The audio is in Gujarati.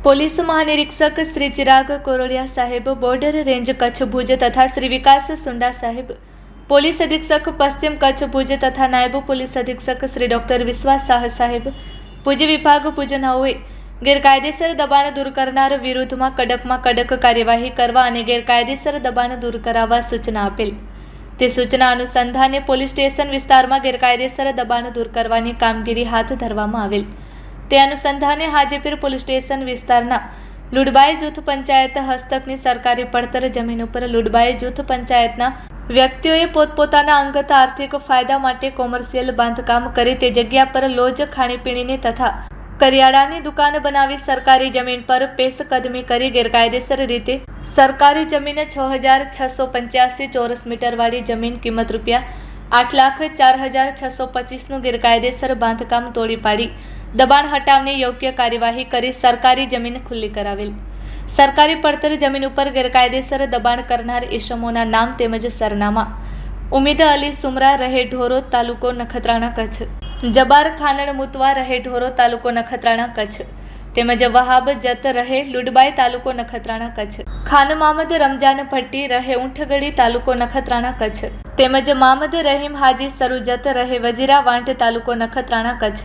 પોલીસ મહાનિરીક્ષક શ્રી ચિરાગ કોરોડિયા સાહેબ, બોર્ડર રેન્જ કચ્છ ભુજ તથા શ્રી વિકાસ સુંડા સાહેબ, પોલીસ અધિક્ષક પશ્ચિમ કચ્છ ભુજ તથા નાયબ પોલીસ અધિક્ષક શ્રી ડોક્ટર વિશ્વાસ શાહ સાહેબ, ભુજ વિભાગ ભુજનાઓએ ગેરકાયદેસર દબાણ દૂર કરનાર વિરુદ્ધમાં કડકમાં કડક કાર્યવાહી કરવા અને ગેરકાયદેસર દબાણ દૂર કરાવવા સૂચના આપેલ. તે સૂચના અનુસંધાને પોલીસ સ્ટેશન વિસ્તારમાં ગેરકાયદેસર દબાણ દૂર કરવાની કામગીરી હાથ ધરવામાં આવેલ. તે અનુસંધાને હાજીપીર પોલીસ સ્ટેશન વિસ્તારના લુડબાઈ જૂથ પંચાયત હસ્તકની સરકારી પડતર જમીન ઉપર લુડબાઈ જૂથ પંચાયતના વ્યક્તિઓએ પોતપોતાના અંગત આર્થિક ફાયદા માટે કોમર્શિયલ બાંધકામ કરી તે જગ્યા પર લોજ, ખાણીપીણીની તથા કરિયાણાની દુકાન બનાવી સરકારી જમીન પર પેશકદમી કરી ગેરકાયદેસર રીતે સરકારી જમીન 6,685 ચોરસ મીટર વાળી જમીન કિંમત ₹8,04,625નું ગેરકાયદેસર બાંધકામ તોડી પાડી દબાણ હટાવની યોગ્ય કાર્યવાહી કરી સરકારી જમીન ખુલ્લી કરાવેલ. સરકારી પડતર જમીન ઉપર ગેરકાયદેસર દબાણ કરનાર ઈસમોના નામ તેમજ સરનામા: ઉમીદ અલી સુમરા, રહે ઢોરો, તાલુકો નખત્રાણા, કચ્છ; જબાર ખાનણ મુતવા, રહે ઢોરો, તાલુકો નખત્રાણા, કચ્છ; તેમજ વહાબ જત, રહે લુડબાઈ, તાલુકો નખત્રાણા, કચ્છ; ખાન મામદ રમજાન ભટ્ટી, રહે ઊંઠગડી, તાલુકો નખત્રાણા, કચ્છ; તેમજ મામદ રહીમ હાજી સરુજત, રહે વજીરા વાંઢ, તાલુકો નખત્રાણા, કચ્છ.